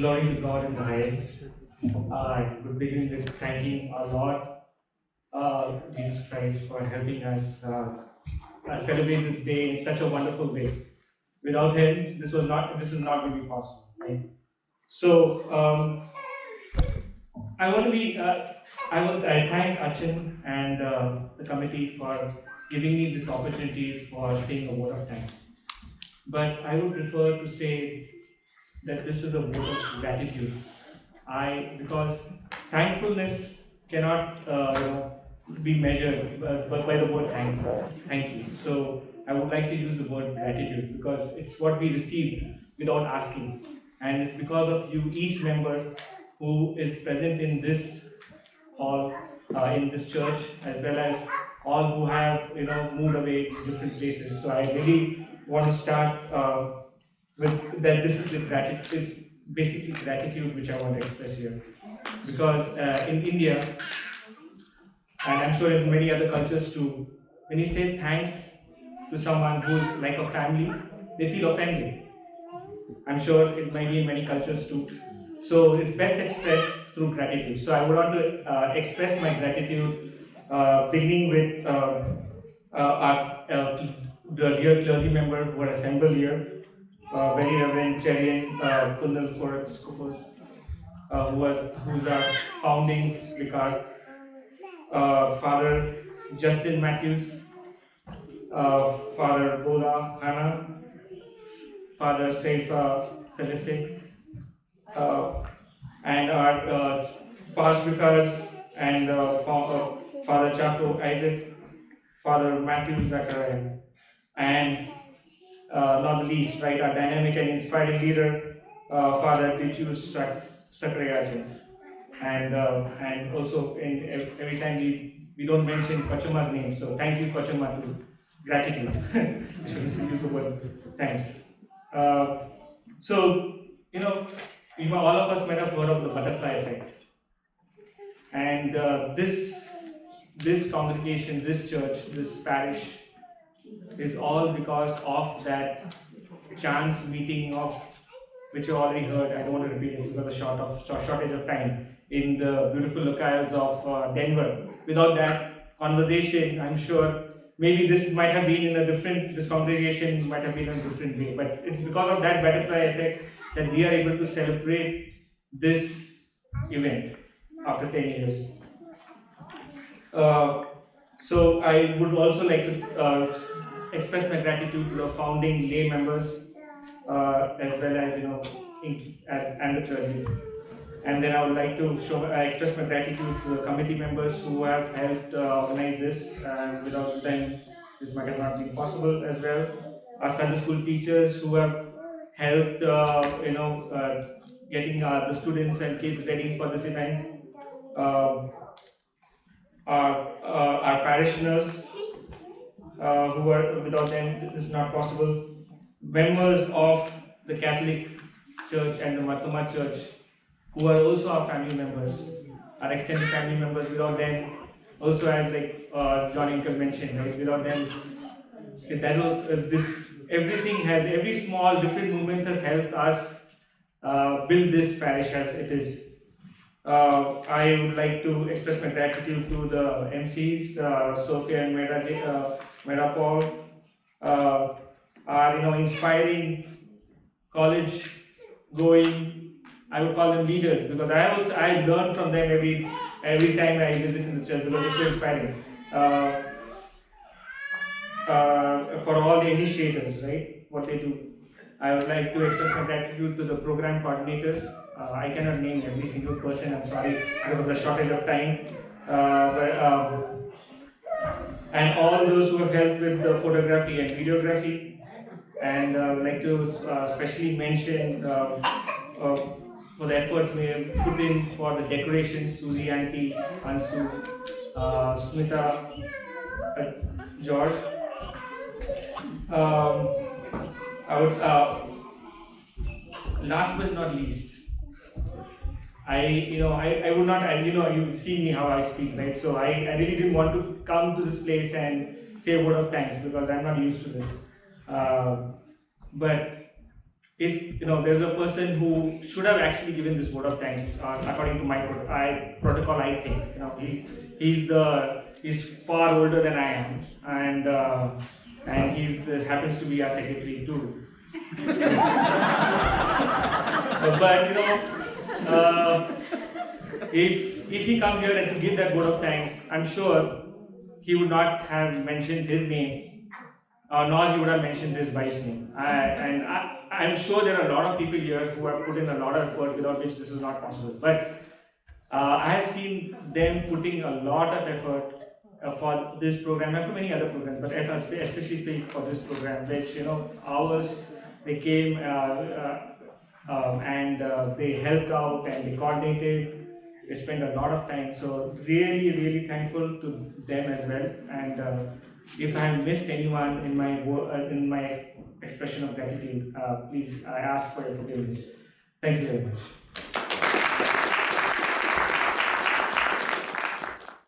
Glory to God in the highest. I would begin with thanking our Lord Jesus Christ for helping us celebrate this day in such a wonderful way. Without Him, this is not going to be possible. Right? So I want to be. I thank Achin and the committee for giving me this opportunity for saying a word of thanks. But I would prefer to say that this is a vote of gratitude. Because thankfulness cannot be measured but by the word thank you. So I would like to use the word gratitude because it's what we received without asking, and it's because of you, each member who is present in this hall, in this church, as well as all who have moved away to different places. So I really want to start with that. This is the gratitude. It's basically gratitude which I want to express here, because in India, and I'm sure in many other cultures too, when you say thanks to someone who's like a family, they feel offended. I'm sure it might be in many cultures too. So it's best expressed through gratitude. So I would want to express my gratitude, beginning with the dear clergy member who are assembled here, Very Reverend Cherian Kundal for Episcopus, who's our founding vicar, Father Justin Matthews, Father Bola Hannah, Father Seifa Celeste, uh, and our past vicars, and Father Chaco Isaac, Father Matthew Zachariah, and not the least, right, our dynamic and inspiring leader, Father Tichus Sakrayachins. And also every time we don't mention Pachama's name, so thank you Pachama too. Gratitude. I should use the word thanks. Uh, so all of us might have heard of the butterfly effect, and this congregation, this church, this parish is all because of that chance meeting of which you already heard. I don't want to repeat it because of shortage of time, in the beautiful locales of Denver. Without that conversation, I'm sure maybe this might have been in a different, this congregation might have been in a different way. But it's because of that butterfly effect that we are able to celebrate this event after 10 years. So I would also like to express my gratitude to the founding lay members, as well as and the clergy. And then I would like to express my gratitude to the committee members who have helped organize this. And without them, this might have not been possible as well. Our Sunday school teachers who have helped, getting the students and kids ready for this event. Our parishioners, who are, without them this is not possible. Members of the Catholic Church and the Marthoma Church, who are also our family members, our extended family members. Without them, also as like John Inkel mentioned, right? Without them, that was this. Every small different movements has helped us build this parish as it is. I would like to express my gratitude to the MCs, Sophia and Mera Paul, are inspiring college going. I would call them leaders because I learn from them every time I visit in the church because it's so inspiring. For all the initiators, right, what they do. I would like to express my gratitude to the program coordinators. I cannot name every single person, I'm sorry, because of the shortage of time. And all those who have helped with the photography and videography. And I would like to especially mention for the effort we have put in for the decorations, Susie Auntie, Ansu, Smita, George. I would, last but not least, I would not, you see me how I speak, right? So I really didn't want to come to this place and say a word of thanks because I'm not used to this. But if there's a person who should have actually given this vote of thanks, according to my protocol, I think he's far older than I am, and he's happens to be our secretary too. But if he comes here and to give that vote of thanks, I'm sure he would not have mentioned his name, nor he would have mentioned his wife's name. I'm sure there are a lot of people here who have put in a lot of effort without which this is not possible. But I have seen them putting a lot of effort for this program and for many other programs, but especially for this program, which ours, they came and they helped out and they coordinated. They spent a lot of time, so really, really thankful to them as well. And if I have missed anyone in my expression of gratitude, please I ask for your forgiveness. Thank you very much.